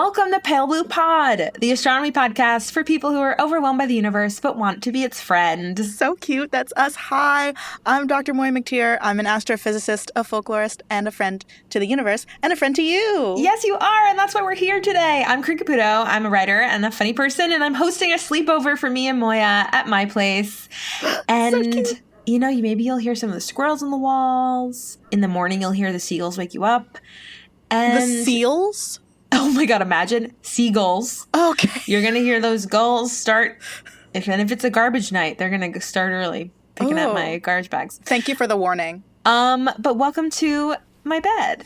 Welcome to Pale Blue Pod, the astronomy podcast for people who are overwhelmed by the universe but want to be its friend. So cute. That's us. Hi, I'm Dr. Moiya McTier. I'm an astrophysicist, a folklorist, and a friend to the universe, and a friend to you. Yes, you are, and that's why we're here today. I'm Corinne Caputo. I'm a writer and a funny person, and I'm hosting a sleepover for me and Moiya at my place. And So cute. you know, maybe you'll hear some of the squirrels on the walls. In the morning, you'll hear the seagulls wake you up. And The seals? oh my God, imagine seagulls. Okay. You're going to hear those gulls start, if it's a garbage night, they're going to start early picking up my garbage bags. Thank you for the warning. But welcome to my bed.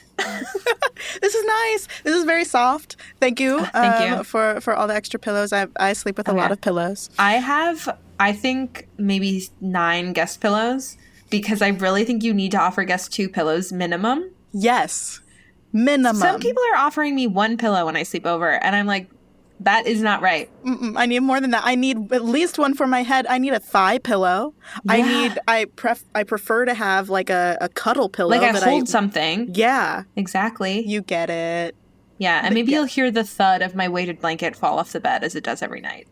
This is nice. This is very soft. Thank you. Thank you. For all the extra pillows. I sleep with a lot of pillows. I have, I think, maybe 9 guest pillows because I really think you need to offer guests 2 pillows minimum. Yes. Minimum. Some people are offering me 1 pillow when I sleep over, and I'm like, that is not right. I need more than that. I need at least one for my head. I need a thigh pillow. Yeah. I prefer to have like a cuddle pillow. Like that I hold something. Yeah. Exactly. You get it. Yeah, and maybe you'll hear the thud of my weighted blanket fall off the bed as it does every night.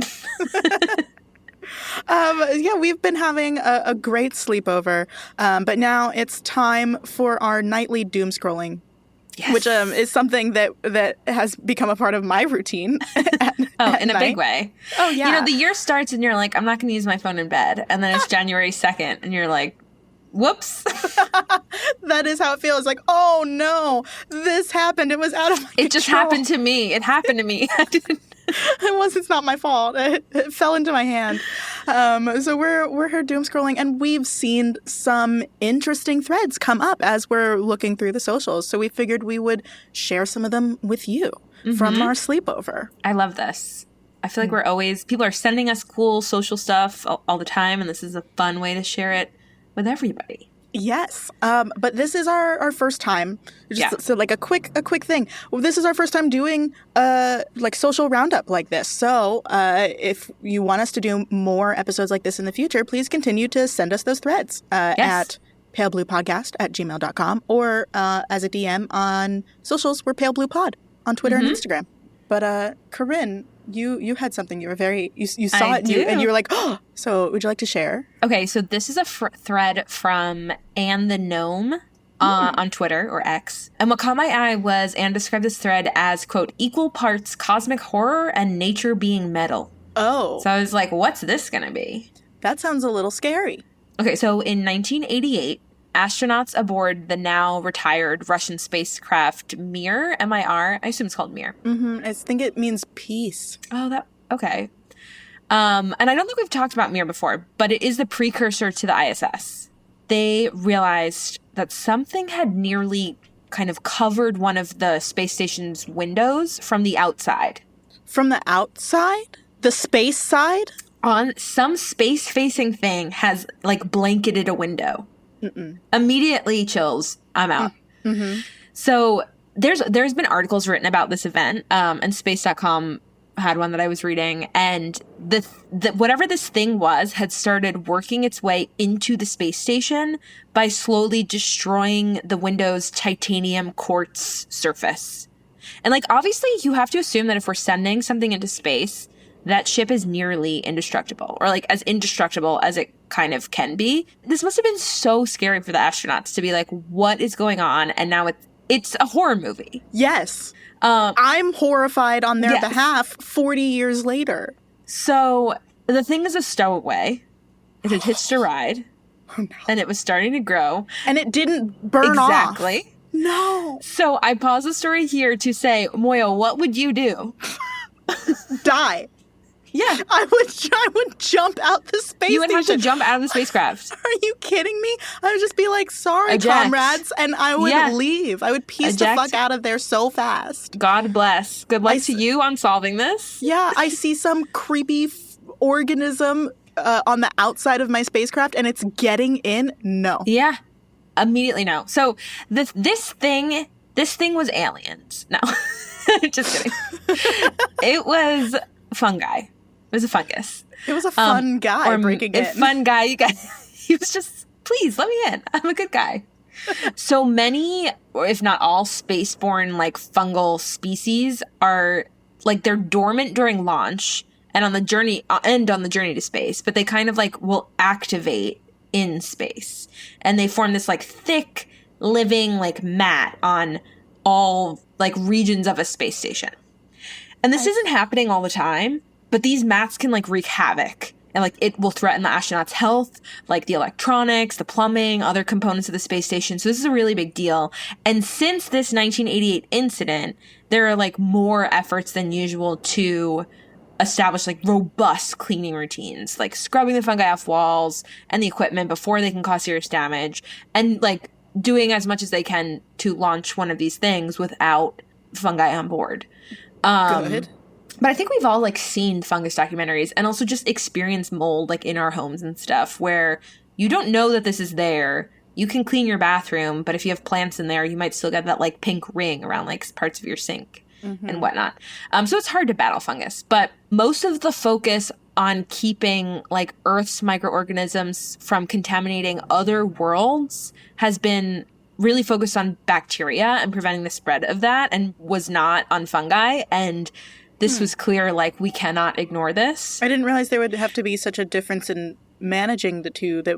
Yeah, we've been having a great sleepover, but now it's time for our nightly doom scrolling. Yes. Which is something that has become a part of my routine. In a big way. Oh, yeah. You know, the year starts and you're like, I'm not going to use my phone in bed. And then it's January 2nd and you're like, whoops. That is how it feels. Like, oh, no, this happened. It was out of my It just control. happened to me. It happened to me. I didn't. It's not my fault. It fell into my hand. So we're here doom scrolling, and we've seen some interesting threads come up as we're looking through the socials. So we figured we would share some of them with you from our sleepover. I love this. I feel like people are sending us cool social stuff all the time, and this is a fun way to share it with everybody. Yes, but this is our first time. So like a quick thing. Well, this is our first time doing like social roundup like this. So if you want us to do more episodes like this in the future, please continue to send us those threads at palebluepodcast@gmail.com or as a DM on socials. We're palebluepod on Twitter and Instagram. But Corinne, you had something. You saw it and you were like, oh. So would you like to share? Okay, so this is a thread from Anne the Gnome on Twitter, or X. And what caught my eye was Anne described this thread as, quote, equal parts cosmic horror and nature being metal. Oh. So I was like, what's this going to be? That sounds a little scary. Okay, so in 1988, astronauts aboard the now retired Russian spacecraft Mir, M-I-R, I assume it's called Mir. I think it means peace. Oh, okay. And I don't think we've talked about Mir before, but it is the precursor to the ISS. They realized that something had nearly kind of covered one of the space station's windows from the outside. From the outside? The space side? On some space-facing thing has, like, blanketed a window. Immediately chills. I'm out. So there's been articles written about this event, and space.com had one that I was reading, and the whatever this thing was had started working its way into the space station by slowly destroying the window's titanium quartz surface. And like, obviously you have to assume that if we're sending something into space, that ship is nearly indestructible, or like as indestructible as it kind of can be. This must have been so scary for the astronauts to be like, what is going on? And now it's a horror movie. Yes. I'm horrified on their behalf 40 years later. So the thing is a stowaway. It had hitched a ride. Oh, no. And it was starting to grow. And it didn't burn off. Exactly. No. So I pause the story here to say, Moiya, what would you do? Die. Yeah. I would jump out the space station. You would have to jump out of the spacecraft. Are you kidding me? I would just be like, sorry, Eject. comrades, and I would leave. I would piece the fuck out of there so fast. God bless. Good luck to you on solving this. Yeah, I see some creepy organism on the outside of my spacecraft, and it's getting in. No. Yeah. Immediately no. So this thing was aliens. No. Just kidding. It was fungi. It was a fungus. It was a fun guy breaking in. A fun guy. He was just, please, let me in. I'm a good guy. So many, or if not all, spaceborne like fungal species are like they're dormant during launch and on the journey to space, but they kind of like will activate in space, and they form this like thick living like mat on all like regions of a space station. And this isn't happening all the time, but these mats can like wreak havoc. And, like, it will threaten the astronauts' health, like the electronics, the plumbing, other components of the space station. So this is a really big deal. And since this 1988 incident, there are, like, more efforts than usual to establish, like, robust cleaning routines, like scrubbing the fungi off walls and the equipment before they can cause serious damage, and, like, doing as much as they can to launch one of these things without fungi on board. Good. But I think we've all, like, seen fungus documentaries and also just experienced mold, like, in our homes and stuff where you don't know that this is there. You can clean your bathroom, but if you have plants in there, you might still get that, like, pink ring around, like, parts of your sink and whatnot. So it's hard to battle fungus. But most of the focus on keeping, like, Earth's microorganisms from contaminating other worlds has been really focused on bacteria and preventing the spread of that, and was not on fungi. And this was clear, like, we cannot ignore this. I didn't realize there would have to be such a difference in managing the two, that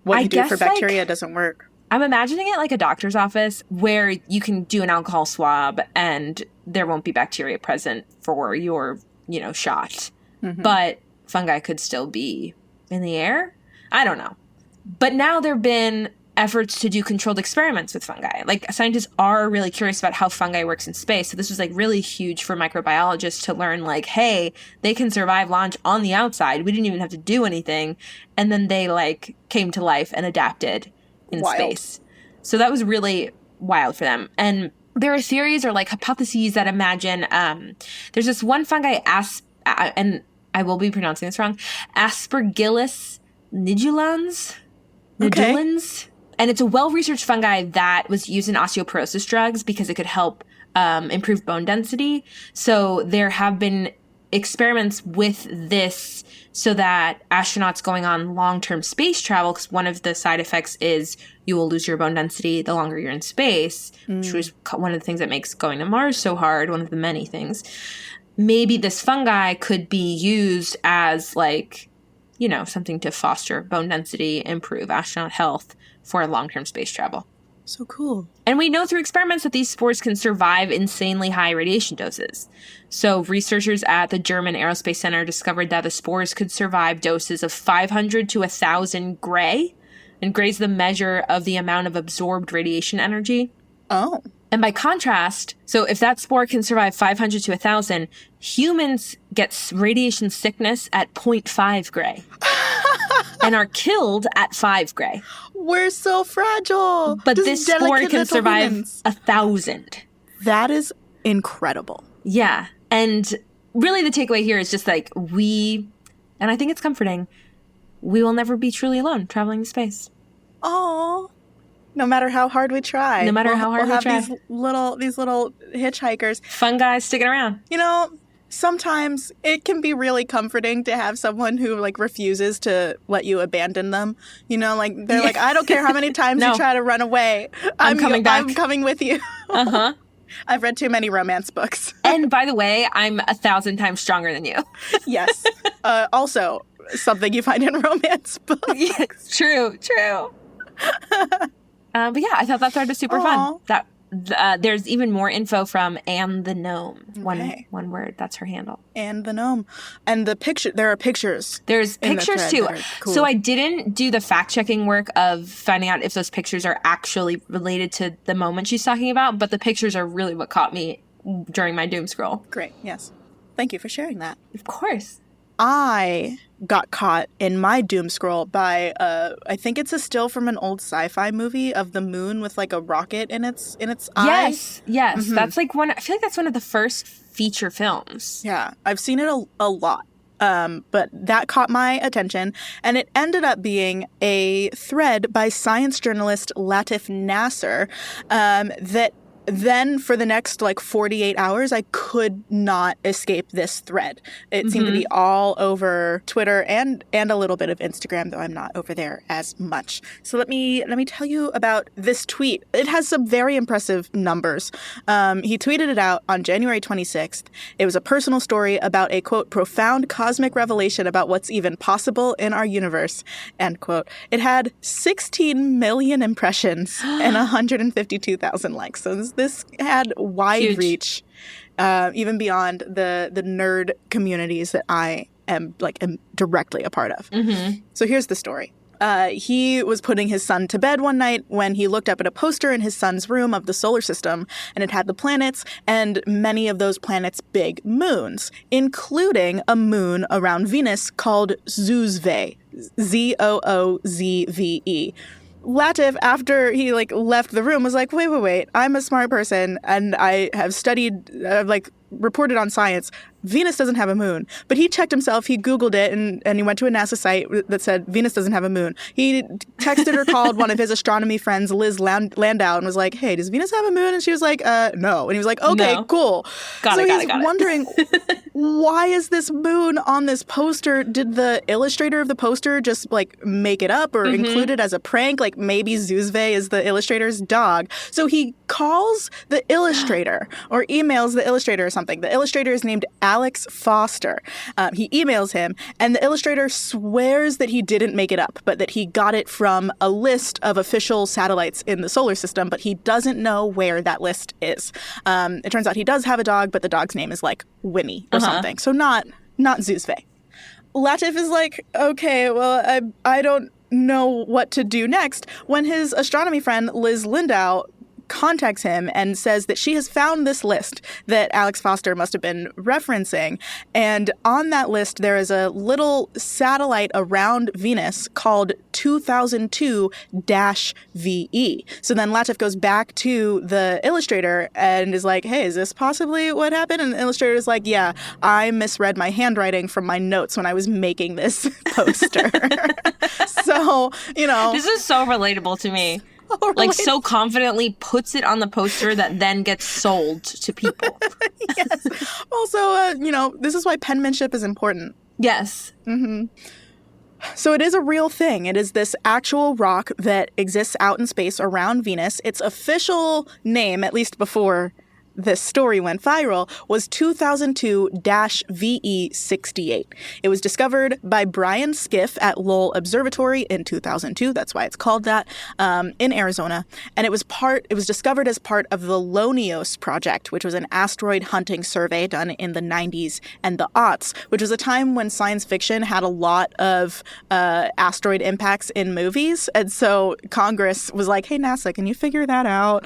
what you do for bacteria doesn't work. I'm imagining it like a doctor's office where you can do an alcohol swab and there won't be bacteria present for your, shot. But fungi could still be in the air? I don't know. But now there have been efforts to do controlled experiments with fungi. Like, scientists are really curious about how fungi works in space. So this was, like, really huge for microbiologists to learn, like, hey, they can survive launch on the outside. We didn't even have to do anything. And then they, like, came to life and adapted in space. So that was really wild for them. And there are theories or, like, hypotheses that imagine, there's this one fungi, and I will be pronouncing this wrong, Aspergillus nidulans? Nidulans? And it's a well-researched fungi that was used in osteoporosis drugs because it could help improve bone density. So there have been experiments with this so that astronauts going on long-term space travel, because one of the side effects is you will lose your bone density the longer you're in space, which was one of the things that makes going to Mars so hard, one of the many things. Maybe this fungi could be used as, like, something to foster bone density, improve astronaut health for long-term space travel. So cool. And we know through experiments that these spores can survive insanely high radiation doses. So researchers at the German Aerospace Center discovered that the spores could survive doses of 500 to 1,000 gray. And gray is the measure of the amount of absorbed radiation energy. Oh. And by contrast, so if that spore can survive 500 to 1,000, humans get radiation sickness at 0.5 gray. And are killed at 5 gray. We're so fragile. But this spore can survive 1,000. That is incredible. Yeah. And really the takeaway here is just like and I think it's comforting, we will never be truly alone traveling to space. Oh, no matter how hard we try. No matter how hard we try. These little hitchhikers. Fungi sticking around. Sometimes it can be really comforting to have someone who, like, refuses to let you abandon them. Like, they're like, I don't care how many times you try to run away. I'm coming back. I'm coming with you. Uh-huh. I've read too many romance books. And by the way, I'm 1,000 times stronger than you. Yes. Also, something you find in romance books. Yes, true. But yeah, I thought that thread was super fun. There's even more info from Anne the Gnome. Okay. One word. That's her handle. Anne the Gnome. And the picture. There are pictures. There's pictures too. Cool. So I didn't do the fact checking work of finding out if those pictures are actually related to the moment she's talking about. But the pictures are really what caught me during my doom scroll. Great. Yes. Thank you for sharing that. Of course. I got caught in my doom scroll by I think it's a still from an old sci-fi movie of the moon with, like, a rocket in its eye. Yes. Mm-hmm. That's like I feel like that's one of the first feature films. Yeah, I've seen it a lot. But that caught my attention, and it ended up being a thread by science journalist Latif Nasser that then for the next 48 hours, I could not escape this thread. It seemed to be all over Twitter and a little bit of Instagram, though I'm not over there as much. So let me tell you about this tweet. It has some very impressive numbers. He tweeted it out on January 26th. It was a personal story about a, quote, profound cosmic revelation about what's even possible in our universe, end quote. It had 16 million impressions and 152,000 likes. So this had wide reach, even beyond the nerd communities that I am directly a part of. So here's the story. He was putting his son to bed one night when he looked up at a poster in his son's room of the solar system, and it had the planets and many of those planets' big moons, including a moon around Venus called Zoozve, Zoozve. Latif, after he left the room, was like, wait, I'm a smart person and I have studied, reported on science. Venus doesn't have a moon. But he checked himself, he Googled it, and he went to a NASA site that said Venus doesn't have a moon. He texted or called one of his astronomy friends, Liz Landau, and was like, hey, does Venus have a moon? And she was like, no. And he was like, okay, no. Cool. Got it. Wondering, why is this moon on this poster? Did the illustrator of the poster just make it up or include it as a prank? Maybe Zoozve is the illustrator's dog. So he calls the illustrator or emails the illustrator or something. The illustrator is named Alex Foster. He emails him, and the illustrator swears that he didn't make it up, but that he got it from a list of official satellites in the solar system, but he doesn't know where that list is. It turns out he does have a dog, but the dog's name is Winnie or something. So not Zoozve. Latif is like, okay, well, I don't know what to do next, when his astronomy friend Liz Landau contacts him and says that she has found this list that Alex Foster must have been referencing. And on that list, there is a little satellite around Venus called 2002-VE. So then Latif goes back to the illustrator and is like, hey, is this possibly what happened? And the illustrator is like, yeah, I misread my handwriting from my notes when I was making this poster. So, This is so relatable to me. So confidently puts it on the poster that then gets sold to people. Yes. Also, this is why penmanship is important. Yes. So it is a real thing. It is this actual rock that exists out in space around Venus. Its official name, at least before this story went viral, was 2002-VE68. It was discovered by Brian Skiff at Lowell Observatory in 2002. That's why it's called that, in Arizona. And it was discovered as part of the Lonios project, which was an asteroid hunting survey done in the 90s and the aughts, which was a time when science fiction had a lot of asteroid impacts in movies. And so Congress was like, hey, NASA, can you figure that out?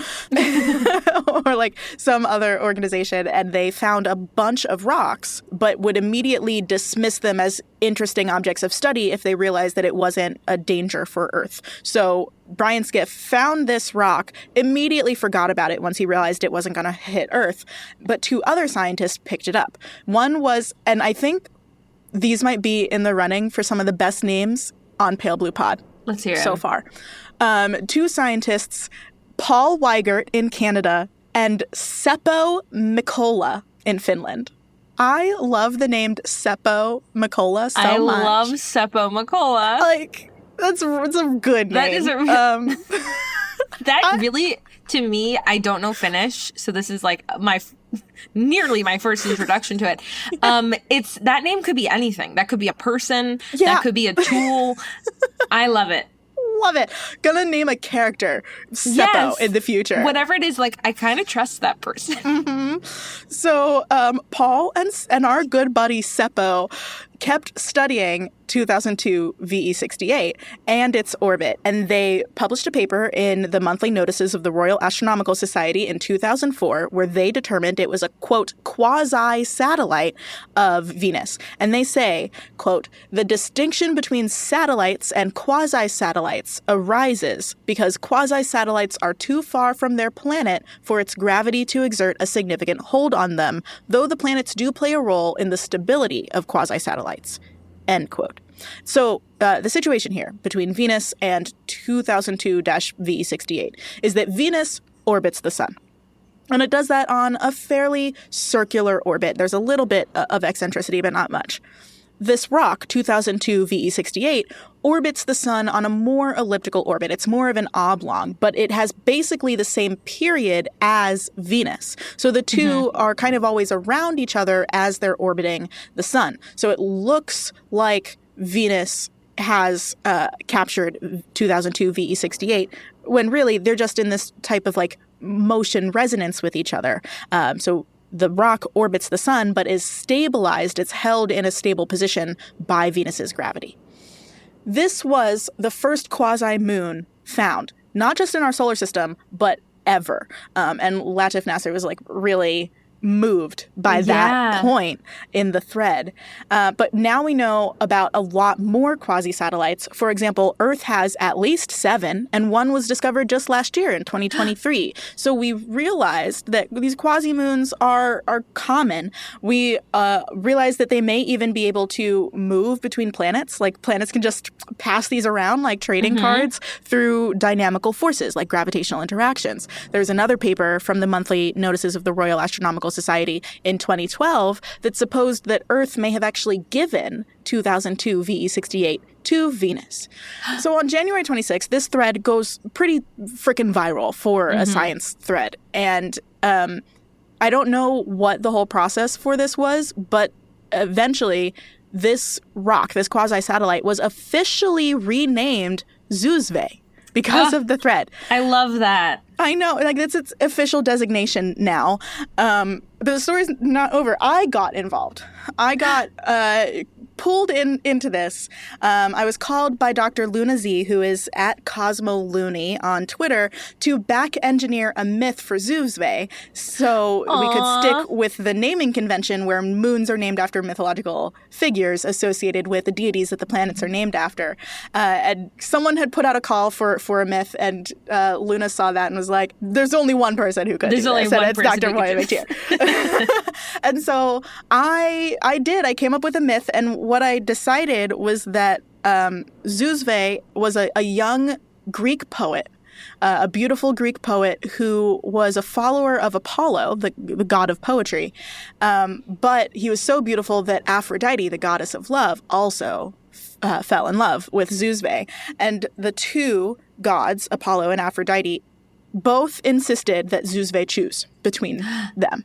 Or some other organization, and they found a bunch of rocks, but would immediately dismiss them as interesting objects of study if they realized that it wasn't a danger for Earth. So Brian Skiff found this rock, immediately forgot about it once he realized it wasn't going to hit Earth, but two other scientists picked it up. One was, and I think these might be in the running for some of the best names on Pale Blue Pod. Let's hear it. So far. Two scientists, Paul Weigert in Canada and Seppo Mikkola in Finland. I love the name Seppo Mikkola so much. I love Seppo Mikkola. That's a good name. That is really, to me, I don't know Finnish, so this is nearly my first introduction to it. It's that name could be anything. That could be a person. Yeah. That could be a tool. I love it. Love it. Gonna name a character Seppo in the future. Whatever it is, I kind of trust that person. So Paul and our good buddy Seppo kept studying 2002 VE68 and its orbit, and they published a paper in the monthly notices of the Royal Astronomical Society in 2004 where they determined it was a, quote, quasi-satellite of Venus. And they say, quote, the distinction between satellites and quasi-satellites arises because quasi-satellites are too far from their planet for its gravity to exert a significant hold on them, though the planets do play a role in the stability of quasi-satellites. End quote. So the situation here between Venus and 2002-VE68 is that Venus orbits the sun. And it does that on a fairly circular orbit. There's a little bit of eccentricity, but not much. This rock, 2002 VE68, orbits the sun on a more elliptical orbit. It's more of an oblong, but it has basically the same period as Venus. So the two are kind of always around each other as they're orbiting the sun. So it looks like Venus has captured 2002 VE68, when really they're just in this type of like motion resonance with each other. So the rock orbits the sun, but is stabilized. It's held in a stable position by Venus's gravity. This was the first quasi-moon found, not just in our solar system, but ever. And Latif Nasser was like really moved by that point in the thread. But now we know about a lot more quasi-satellites. For example, Earth has at least 7, and one was discovered just last year in 2023. So we realized that these quasi-moons are common. We realized that they may even be able to move between planets. Like planets can just pass these around like trading cards through dynamical forces like gravitational interactions. There's another paper from the monthly notices of the Royal Astronomical Society in 2012 that supposed that Earth may have actually given 2002 VE68 to Venus. So on January 26th, this thread goes pretty freaking viral for a science thread. And I don't know what the whole process for this was, but eventually this rock, this quasi-satellite, was officially renamed Zuzve because of the thread. I love that. I know, like that's its official designation now. But the story's not over. I got involved. I got pulled into this. I was called by Dr. Luna Z, who is at Cosmo Looney on Twitter, to back engineer a myth for Zuzve, so we could stick with the naming convention where moons are named after mythological figures associated with the deities that the planets are named after. And someone had put out a call for a myth, and Luna saw that and was like, "There's only one person who could." There's only one it's person. Dr. Moiya McTier. And so I I came up with a myth, and what I decided was that Zuzve was a young Greek poet, a beautiful Greek poet who was a follower of Apollo, the god of poetry. But he was so beautiful that Aphrodite, the goddess of love, also fell in love with Zuzve. And the two gods, Apollo and Aphrodite, both insisted that Zuzve choose between them.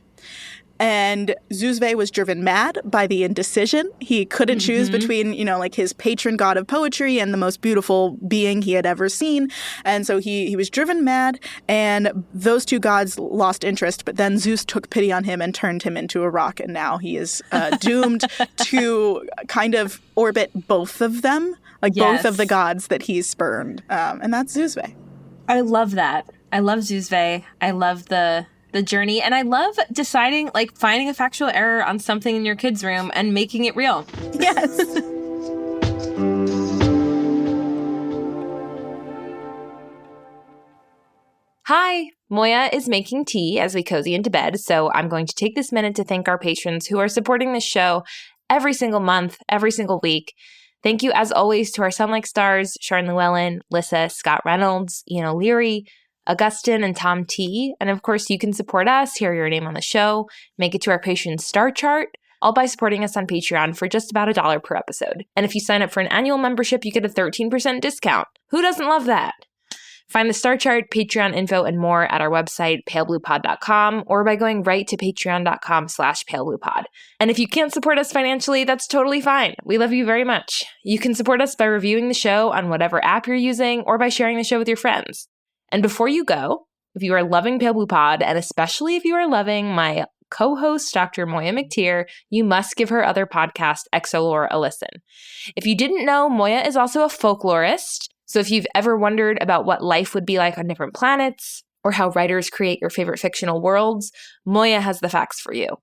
And Zuzve was driven mad by the indecision. He couldn't choose between, like his patron god of poetry and the most beautiful being he had ever seen. And so he was driven mad, and those two gods lost interest. But then Zeus took pity on him and turned him into a rock. And now he is doomed to kind of orbit both of them, like both of the gods that he's spurned. And that's Zuzve. I love that. I love Zuzve. I love the journey. And I love deciding, like, finding a factual error on something in your kid's room and making it real. Yes. Hi, Moiya is making tea as we cozy into bed, so I'm going to take this minute to thank our patrons who are supporting this show every single month, every single week. Thank you, as always, to our Sun Like Stars, Sharon Llewellyn, Lissa, Scott Reynolds, Ian O'Leary, Augustin, and Tom T. And of course, you can support us, hear your name on the show, make it to our Patreon star chart, all by supporting us on Patreon for just about $1 per episode. And if you sign up for an annual membership, you get a 13% discount. Who doesn't love that? Find the star chart, Patreon info, and more at our website, palebluepod.com, or by going right to patreon.com/palebluepod. And if you can't support us financially, that's totally fine. We love you very much. You can support us by reviewing the show on whatever app you're using, or by sharing the show with your friends. And before you go, if you are loving Pale Blue Pod, and especially if you are loving my co-host, Dr. Moiya McTier, you must give her other podcast, Exolore, a listen. If you didn't know, Moiya is also a folklorist. So if you've ever wondered about what life would be like on different planets, or how writers create your favorite fictional worlds, Moiya has the facts for you.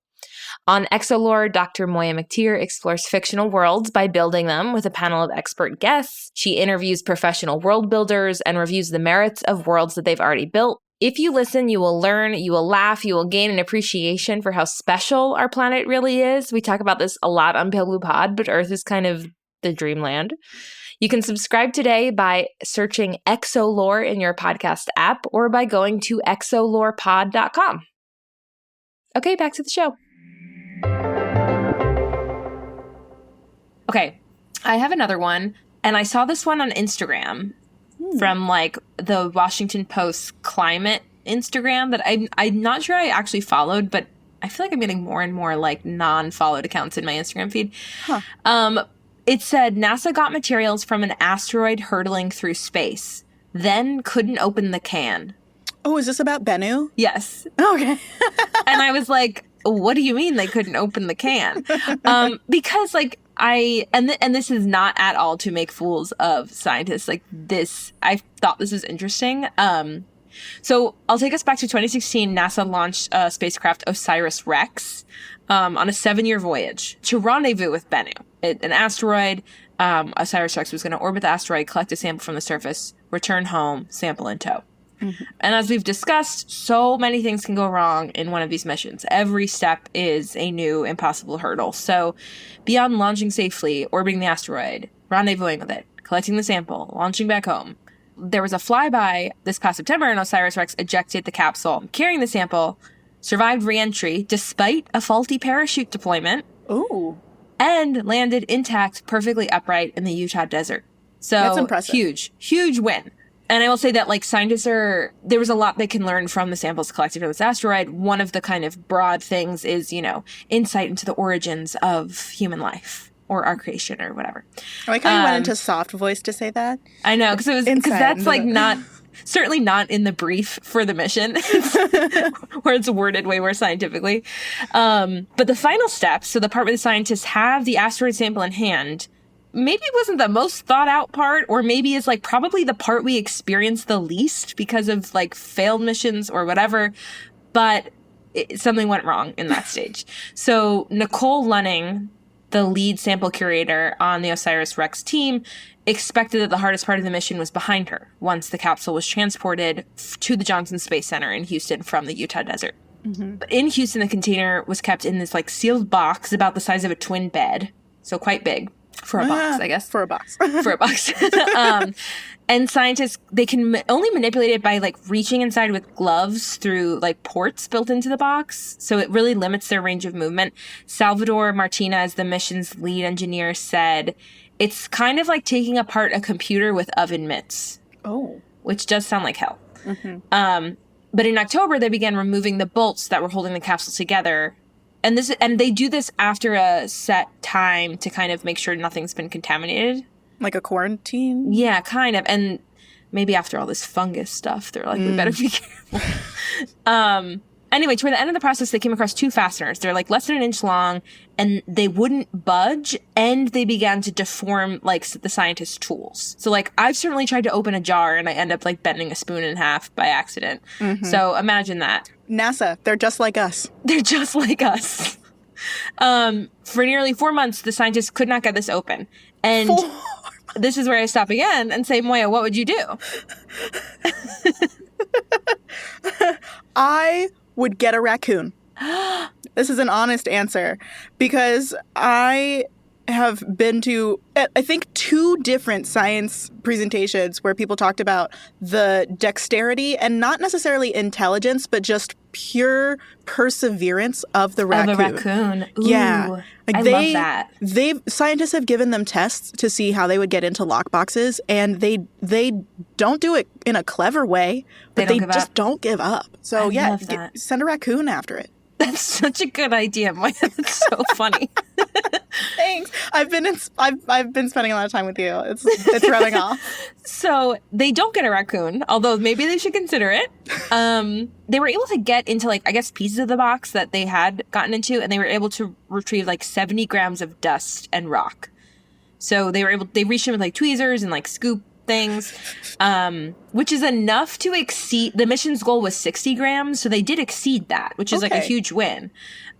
On Exolore, Dr. Moiya McTier explores fictional worlds by building them with a panel of expert guests. She interviews professional world builders and reviews the merits of worlds that they've already built. If you listen, you will learn, you will laugh, you will gain an appreciation for how special our planet really is. We talk about this a lot on Pale Blue Pod, but Earth is kind of the dreamland. You can subscribe today by searching Exolore in your podcast app, or by going to exolorepod.com. Okay, back to the show. Okay, I have another one, and I saw this one on Instagram from, like, the Washington Post climate Instagram that I'm not sure I actually followed, but I feel like I'm getting more and more, like, non-followed accounts in my Instagram feed. Huh. It said, NASA got materials from an asteroid hurtling through space, then couldn't open the can. Oh, is this about Bennu? Yes. Okay. And I was like, what do you mean they couldn't open the can? Because, like, and this is not at all to make fools of scientists. Like, I thought this was interesting. So I'll take us back to 2016. NASA launched a spacecraft OSIRIS-REx on a 7-year voyage to rendezvous with Bennu, an asteroid. OSIRIS-REx was going to orbit the asteroid, collect a sample from the surface, return home, sample in tow. Mm-hmm. And as we've discussed, so many things can go wrong in one of these missions. Every step is a new impossible hurdle. So beyond launching safely, orbiting the asteroid, rendezvousing with it, collecting the sample, launching back home, there was a flyby this past September, and OSIRIS-REx ejected the capsule carrying the sample, survived re-entry despite a faulty parachute deployment. Ooh. And landed intact, perfectly upright in the Utah desert. So that's impressive. Huge win. And I will say that, like, scientists there was a lot they can learn from the samples collected from this asteroid. One of the kind of broad things is, insight into the origins of human life or our creation or whatever. I like how you went into soft voice to say that. I know, because that's like not, certainly not in the brief for the mission, where it's worded way more scientifically. But the final step, so the part where the scientists have the asteroid sample in hand, maybe it wasn't the most thought out part, or maybe is, like, probably the part we experience the least because of, like, failed missions or whatever. But something went wrong in that stage. So Nicole Lunning, the lead sample curator on the OSIRIS-REx team, expected that the hardest part of the mission was behind her once the capsule was transported to the Johnson Space Center in Houston from the Utah desert. Mm-hmm. But in Houston, the container was kept in this, like, sealed box about the size of a twin bed, so quite big. For a box, I guess. For a box. For a box. And scientists, they can only manipulate it by, like, reaching inside with gloves through, like, ports built into the box. So it really limits their range of movement. Salvador Martinez, the mission's lead engineer, said, it's kind of like taking apart a computer with oven mitts. Oh. Which does sound like hell. Mm-hmm. But in October, they began removing the bolts that were holding the capsule together. And they do this after a set time to kind of make sure nothing's been contaminated. Like a quarantine? Yeah, kind of. And maybe after all this fungus stuff, they're like, we better be careful. Anyway, toward the end of the process, they came across 2 fasteners. They're, like, less than an inch long, and they wouldn't budge, and they began to deform, like, the scientists' tools. So, like, I've certainly tried to open a jar, and I end up, like, bending a spoon in half by accident. Mm-hmm. So imagine that. NASA, they're just like us. They're just like us. For nearly 4 months, the scientists could not get this open. And this is where I stop again and say, Moiya, what would you do? I would get a raccoon. This is an honest answer, because I have been to, I think, 2 different science presentations where people talked about the dexterity and not necessarily intelligence, but just pure perseverance of the raccoon. Of a raccoon. Ooh, yeah. Like, I love that. Scientists have given them tests to see how they would get into lockboxes, and they don't do it in a clever way, but they just don't give up. So send a raccoon after it. That's such a good idea, Moiya. That's so funny. Thanks. I've been spending a lot of time with you. It's rubbing off. So they don't get a raccoon, although maybe they should consider it. They were able to get into, like, I guess, pieces of the box that they had gotten into, and they were able to retrieve, like, 70 grams of dust and rock. So they reached in with, like, tweezers and, like, scoop things, which is enough to exceed, the mission's goal was 60 grams, so they did exceed that, which is like a huge win.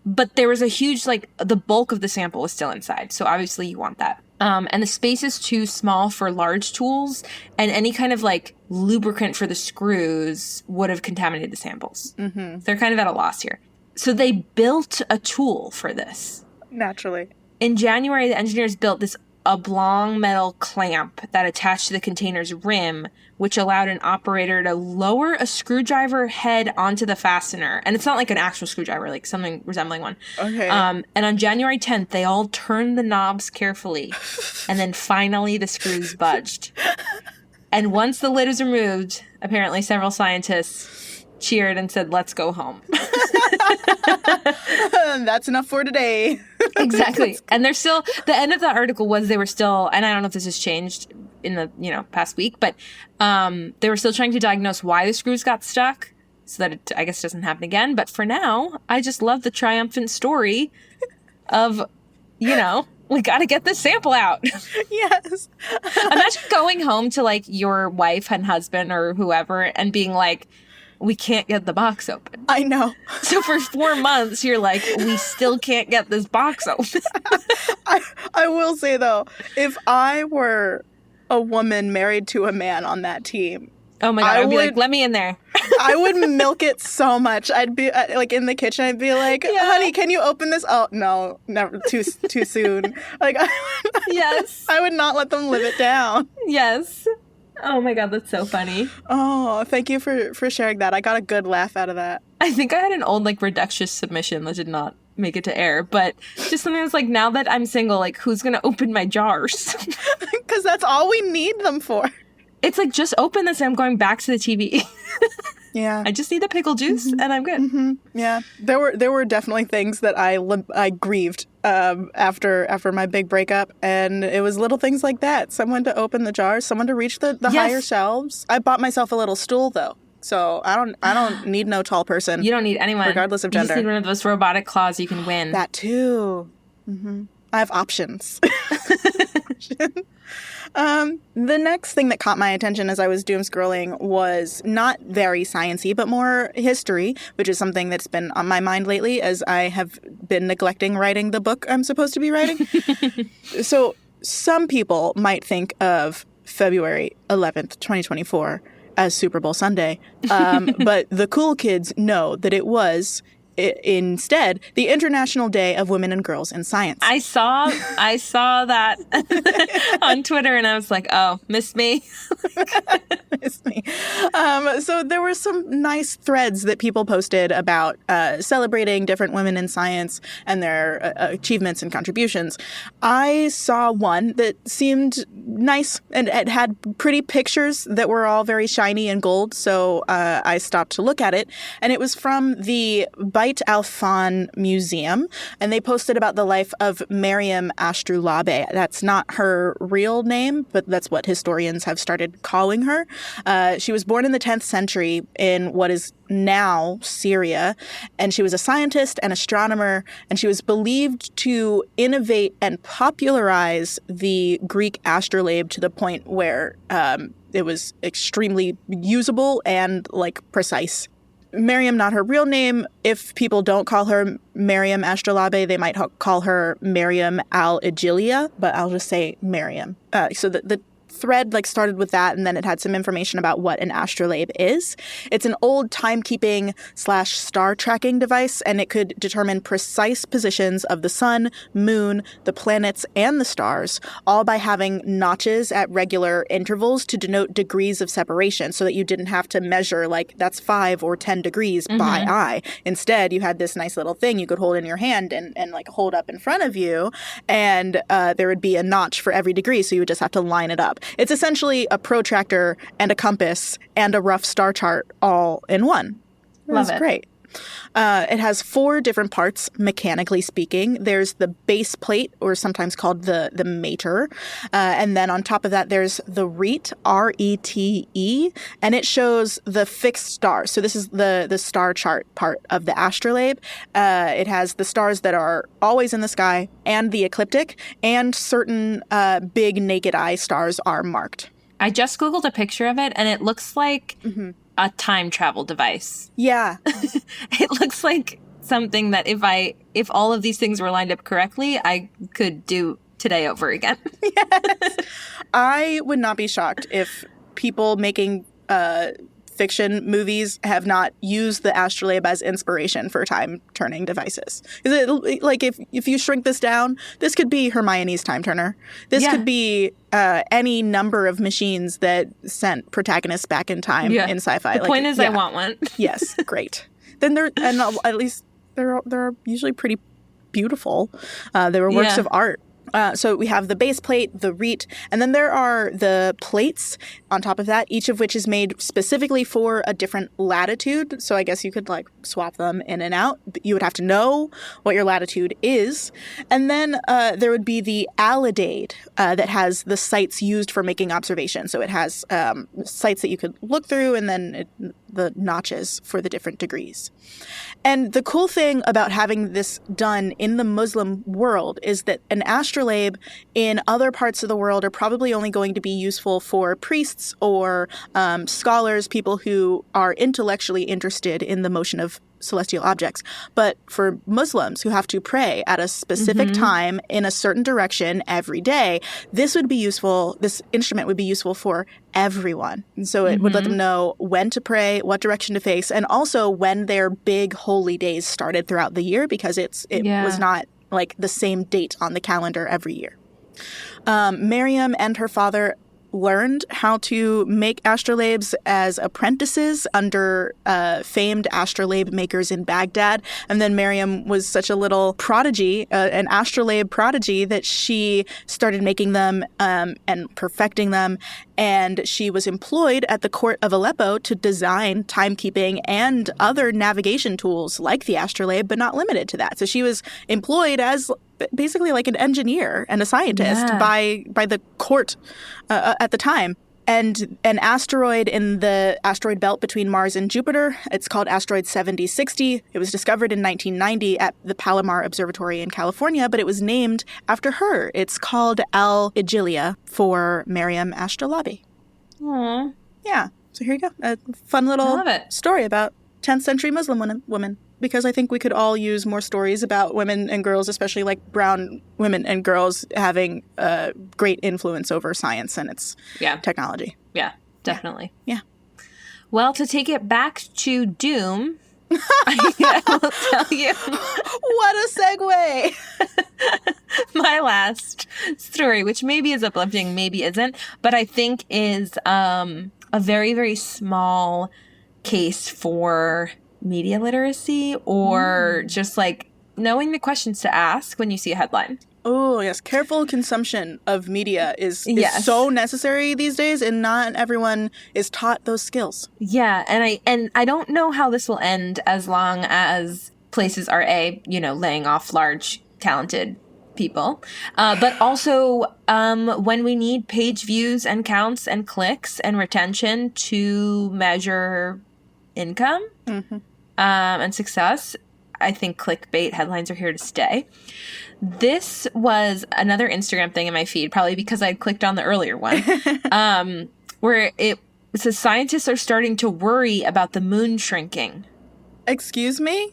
But there was a huge, like, the bulk of the sample was still inside, so obviously you want that. And the space is too small for large tools, and any kind of, like, lubricant for the screws would have contaminated the samples. Mm-hmm. They're kind of at a loss here. So they built a tool for this. Naturally. In January, the engineers built this oblong metal clamp that attached to the container's rim, which allowed an operator to lower a screwdriver head onto the fastener. And it's not like an actual screwdriver, like something resembling one. Okay. And on January 10th, they all turned the knobs carefully. And then finally the screws budged. And once the lid was removed, apparently several scientists cheered and said, "Let's go home." That's enough for today. Exactly. And they're still, the end of the article was they were still, and I don't know if this has changed in the, past week, but they were still trying to diagnose why the screws got stuck so that it, I guess, doesn't happen again. But for now, I just love the triumphant story of, we got to get this sample out. Yes. Imagine going home to like your wife and husband or whoever and being like, "We can't get the box open." I know. So for 4 months, you're like, "We still can't get this box open." I will say, though, if I were a woman married to a man on that team, oh my God, I would be like, "Let me in there." I would milk it so much. I'd be like in the kitchen. I'd be like, "Honey, can you open this?" Oh, no, never. Too soon. Like, yes. I would not let them live it down. Yes. Oh my God, that's so funny. Oh, thank you for sharing that. I got a good laugh out of that. I think I had an old like Reductious submission that did not make it to air, but just something that's like, now that I'm single, like, who's gonna open my jars? Because that's all we need them for. It's like, just open this and I'm going back to the TV. Yeah. I just need the pickle juice and I'm good. Mm-hmm. Yeah. There were definitely things that I grieved after my big breakup, and it was little things like that. Someone to open the jars, someone to reach the higher shelves. I bought myself a little stool though. So I don't need no tall person. You don't need anyone. Regardless of gender. You just need one of those robotic claws you can win. That too. Mm-hmm. I have options. The next thing that caught my attention as I was doom scrolling was not very science-y, but more history, which is something that's been on my mind lately as I have been neglecting writing the book I'm supposed to be writing. So some people might think of February 11th, 2024 as Super Bowl Sunday, but the cool kids know that it was instead the International Day of Women and Girls in Science. I saw that on Twitter and I was like, oh, missed me. Missed me. So there were some nice threads that people posted about celebrating different women in science and their achievements and contributions. I saw one that seemed nice and it had pretty pictures that were all very shiny and gold. So I stopped to look at it, and it was from the Beit Al-Fan Museum, and they posted about the life of Moiya McTier. That's not her real name, but that's what historians have started calling her. She was born in the 10th century in what is now Syria, and she was a scientist and astronomer, and she was believed to innovate and popularize the Greek astrolabe to the point where it was extremely usable and like precise. Miriam, not her real name. If people don't call her Moiya McTier, they might call her Miriam al-Ijilia, but I'll just say Miriam. So the thread started with that, and then it had some information about what an astrolabe is. It's an old timekeeping / star tracking device, and it could determine precise positions of the sun, moon, the planets, and the stars, all by having notches at regular intervals to denote degrees of separation, so that you didn't have to measure that's 5 or 10 degrees by eye. Instead, you had this nice little thing you could hold in your hand and hold up in front of you, and there would be a notch for every degree, so you would just have to line it up. It's essentially a protractor and a compass and a rough star chart all in one. Love it. Great. It has 4 different parts, mechanically speaking. There's the base plate, or sometimes called the mater. And then on top of that, there's the rete, R-E-T-E, and it shows the fixed stars. So this is the star chart part of the astrolabe. It has the stars that are always in the sky and the ecliptic, and certain big naked eye stars are marked. I just Googled a picture of it, and it looks like a time travel device. Yeah. It looks like something that if all of these things were lined up correctly, I could do today over again. Yes. I would not be shocked if people making fiction movies have not used the astrolabe as inspiration for time-turning devices. Like, if you shrink this down, this could be Hermione's time turner. This could be any number of machines that sent protagonists back in time in sci-fi. The point is, I want one. Yes, great. Then at least they're usually pretty beautiful. They were works of art. So we have the base plate, the reat, and then there are the plates on top of that, each of which is made specifically for a different latitude. So I guess you could like swap them in and out. But you would have to know what your latitude is. And then there would be the alidade that has the sites used for making observations. So it has sites that you could look through, and then the notches for the different degrees. And the cool thing about having this done in the Muslim world is that an astrolabe in other parts of the world are probably only going to be useful for priests or scholars, people who are intellectually interested in the motion of celestial objects. But for Muslims who have to pray at a specific time in a certain direction every day, this instrument would be useful for everyone. And so it would let them know when to pray, what direction to face, and also when their big holy days started throughout the year, because it was not like the same date on the calendar every year. Miriam and her father learned how to make astrolabes as apprentices under famed astrolabe makers in Baghdad. And then Miriam was such a little prodigy, an astrolabe prodigy, that she started making them and perfecting them. And she was employed at the court of Aleppo to design timekeeping and other navigation tools like the astrolabe, but not limited to that. So she was employed as basically like an engineer and a scientist by the court at the time. And an asteroid in the asteroid belt between Mars and Jupiter, it's called asteroid 7060. It was discovered in 1990 at the Palomar Observatory in California, but it was named after her. It's called Al-Ijilia for Miriam Astrolabi. Aww. Yeah. So here you go. A fun little story about 10th century Muslim women. Because I think we could all use more stories about women and girls, especially like brown women and girls having great influence over science and its technology. Yeah, definitely. Yeah. Well, to take it back to Doom, I will tell you. What a segue! My last story, which maybe is uplifting, maybe isn't, but I think is a very, very small case for media literacy, or just like knowing the questions to ask when you see a headline. Oh, yes. Careful consumption of media is so necessary these days, and not everyone is taught those skills. Yeah, and I don't know how this will end as long as places are laying off large, talented people. But also when we need page views and counts and clicks and retention to measure income and success, I think clickbait headlines are here to stay. This was another Instagram thing in my feed, probably because I clicked on the earlier one, where it says scientists are starting to worry about the moon shrinking. Excuse me?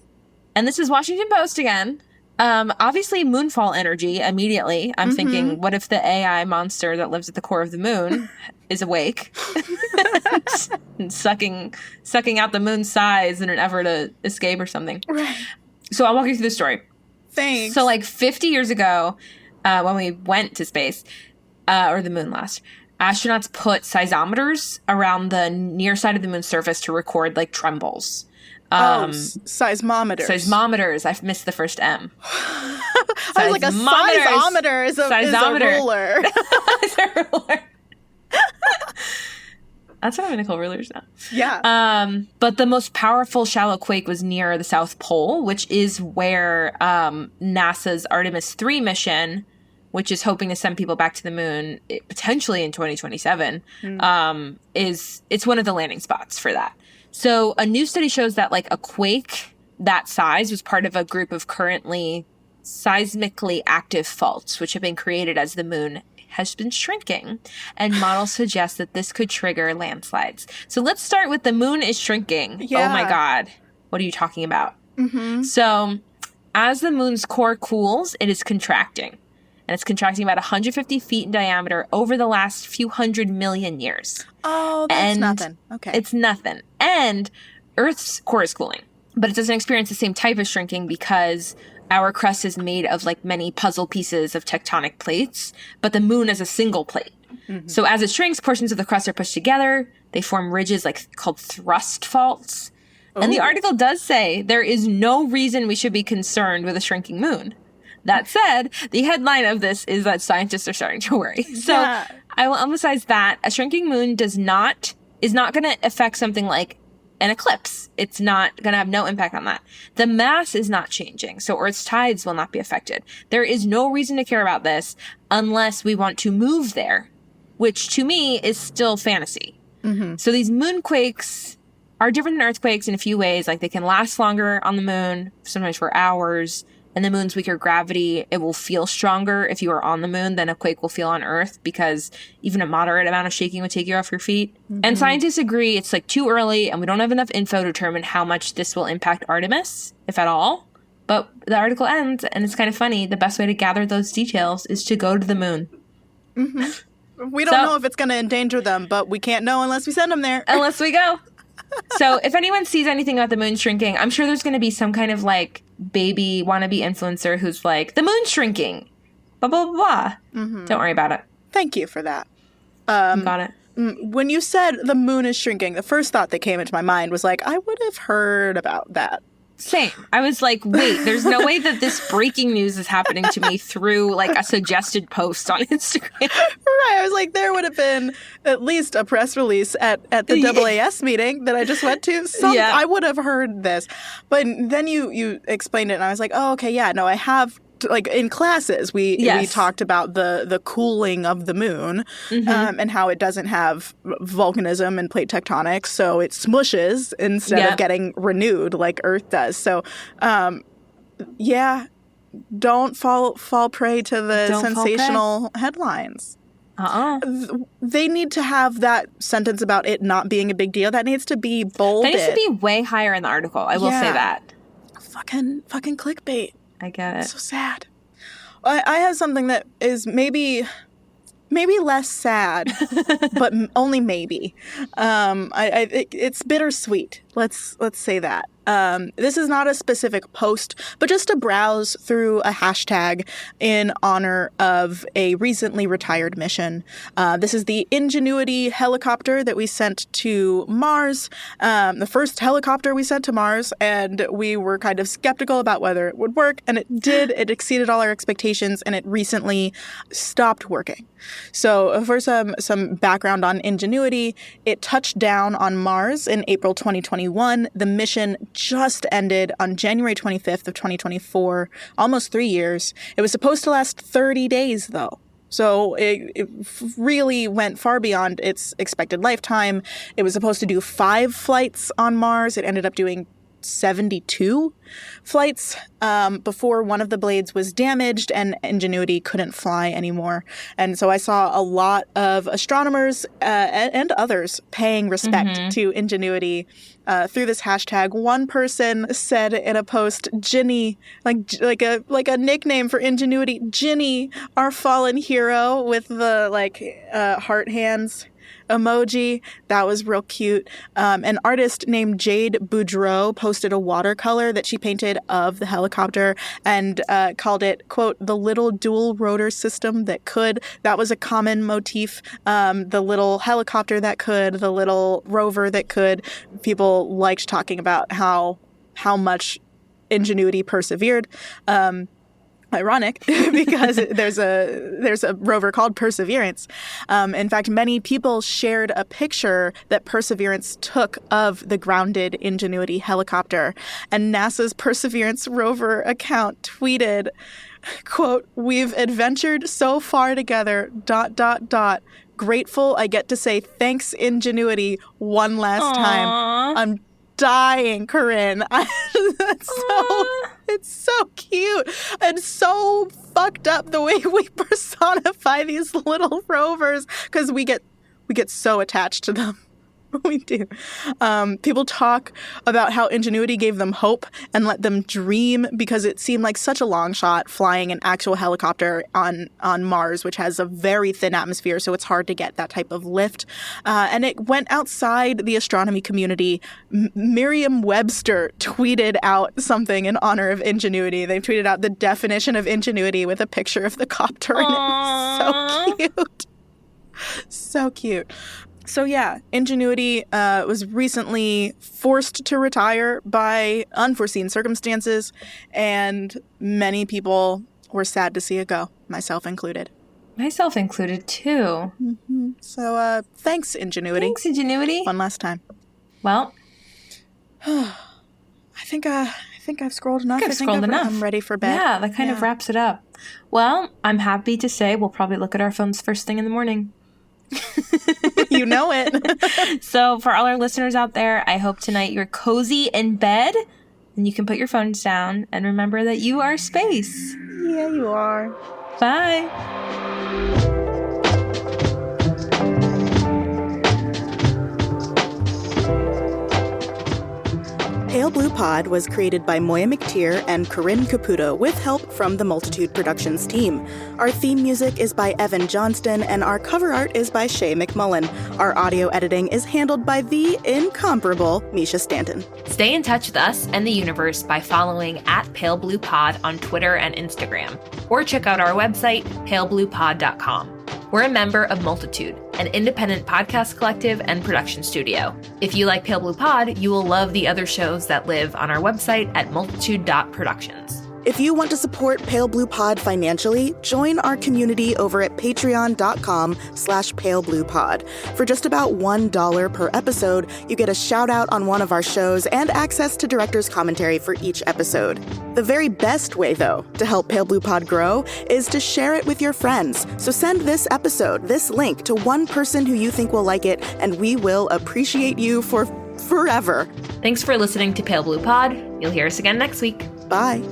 And this is Washington Post again. Obviously, moonfall energy, immediately. I'm thinking, what if the AI monster that lives at the core of the moon is awake and sucking out the moon's size in an effort to escape or something? Right. So I'll walk you through the story. Thanks. So like 50 years ago, when we went to space, or the moon last, astronauts put seismometers around the near side of the moon's surface to record like trembles. Seismometers. Seismometers. I've missed the first M. I was like, a seismometer is a ruler. It's a ruler. That's what I'm going to call rulers now. Yeah. But the most powerful shallow quake was near the South Pole, which is where NASA's Artemis 3 mission, which is hoping to send people back to the moon potentially in 2027, it's one of the landing spots for that. So a new study shows that like a quake that size was part of a group of currently seismically active faults, which have been created as the moon has been shrinking. And models suggest that this could trigger landslides. So let's start with the moon is shrinking. Yeah. Oh my God. What are you talking about? So as the moon's core cools, it is contracting. and it's contracting about 150 feet in diameter over the last few 100 million years. Oh, that's nothing. Okay. It's nothing. And Earth's core is cooling, but it doesn't experience the same type of shrinking because our crust is made of like many puzzle pieces of tectonic plates, but the moon is a single plate. Mm-hmm. So as it shrinks, portions of the crust are pushed together. They form ridges called thrust faults. Ooh. And the article does say there is no reason we should be concerned with a shrinking moon. That said, the headline of this is that scientists are starting to worry. So I will emphasize that a shrinking moon is not going to affect something like an eclipse. It's not going to have no impact on that. The mass is not changing, so Earth's tides will not be affected. There is no reason to care about this unless we want to move there, which to me is still fantasy. Mm-hmm. So these moonquakes are different than earthquakes in a few ways. Like they can last longer on the moon, sometimes for hours. And the moon's weaker gravity, it will feel stronger if you are on the moon than a quake will feel on Earth, because even a moderate amount of shaking would take you off your feet. Mm-hmm. And scientists agree it's like too early and we don't have enough info to determine how much this will impact Artemis, if at all. But the article ends, and it's kind of funny. The best way to gather those details is to go to the moon. Mm-hmm. We don't know if it's going to endanger them, but we can't know unless we send them there. Unless we go. So if anyone sees anything about the moon shrinking, I'm sure there's going to be some kind of like baby wannabe influencer who's like, the moon's shrinking, blah, blah, blah, blah. Mm-hmm. Don't worry about it. Thank you for that. Got it. When you said the moon is shrinking, the first thought that came into my mind was like, I would have heard about that. Same. I was like, wait, there's no way that this breaking news is happening to me through like a suggested post on Instagram. Right. I was like, there would have been at least a press release at the AAS meeting that I just went to. I would have heard this. But then you explained it and I was like, oh, okay, yeah, no, I have. Like in classes, we talked about the cooling of the moon, mm-hmm. And how it doesn't have volcanism and plate tectonics, so it smushes instead of getting renewed like Earth does. So, don't fall prey to the sensational headlines. They need to have that sentence about it not being a big deal. That needs to be bolded. That needs to be way higher in the article. I will say that. Fucking clickbait. I get it. So sad. I have something that is maybe less sad, but only maybe. It's bittersweet. Let's say that. This is not a specific post, but just a browse through a hashtag in honor of a recently retired mission. This is the Ingenuity helicopter that we sent to Mars, the first helicopter we sent to Mars, and we were kind of skeptical about whether it would work, and it did. It exceeded all our expectations, and it recently stopped working. So for some background on Ingenuity, it touched down on Mars in April 2021. The mission just ended on January 25th of 2024, almost 3 years. It was supposed to last 30 days, though. So it really went far beyond its expected lifetime. It was supposed to do 5 flights on Mars. It ended up doing 72 flights before one of the blades was damaged and Ingenuity couldn't fly anymore. And so I saw a lot of astronomers and others paying respect to Ingenuity through this hashtag. One person said in a post, Ginny, like a nickname for Ingenuity, Ginny, our fallen hero, with the heart hands emoji. That was real cute. An artist named Jade Boudreau posted a watercolor that she painted of the helicopter and called it, quote, the little dual rotor system that could. That was a common motif. The little helicopter that could, the little rover that could. People liked talking about how much Ingenuity persevered. Ironic, because there's a rover called Perseverance. In fact, many people shared a picture that Perseverance took of the grounded Ingenuity helicopter. And NASA's Perseverance rover account tweeted, quote, we've adventured so far together, ... Grateful I get to say thanks, Ingenuity, one last time. I'm dying, Corinne. It's so cute and so fucked up the way we personify these little rovers because we get so attached to them. We do. People talk about how Ingenuity gave them hope and let them dream because it seemed like such a long shot flying an actual helicopter on Mars, which has a very thin atmosphere, so it's hard to get that type of lift. And it went outside the astronomy community. Merriam-Webster tweeted out something in honor of Ingenuity. They tweeted out the definition of Ingenuity with a picture of the copter, and it was so cute. So cute. So yeah, Ingenuity was recently forced to retire by unforeseen circumstances, and many people were sad to see it go, myself included. Myself included, too. Mm-hmm. So thanks, Ingenuity. Thanks, Ingenuity. One last time. Well, I think I've scrolled enough. I've scrolled enough. I'm ready for bed. Yeah, that kind of wraps it up. Well, I'm happy to say we'll probably look at our phones first thing in the morning. You know it. So for all our listeners out there, I hope tonight you're cozy in bed and you can put your phones down and remember that you are space. Yeah, you are. Bye. Pale Blue Pod was created by Moiya McTier and Corinne Caputo with help from the Multitude Productions team. Our theme music is by Evan Johnston and our cover art is by Shay McMullen. Our audio editing is handled by the incomparable Misha Stanton. Stay in touch with us and the universe by following @PaleBluePod on Twitter and Instagram, or check out our website, palebluepod.com. We're a member of Multitude, an independent podcast collective and production studio. If you like Pale Blue Pod, you will love the other shows that live on our website at multitude.productions. If you want to support Pale Blue Pod financially, join our community over at patreon.com/palebluepod. For just about $1 per episode, you get a shout out on one of our shows and access to director's commentary for each episode. The very best way, though, to help Pale Blue Pod grow is to share it with your friends. So send this episode, this link, to one person who you think will like it, and we will appreciate you for forever. Thanks for listening to Pale Blue Pod. You'll hear us again next week. Bye.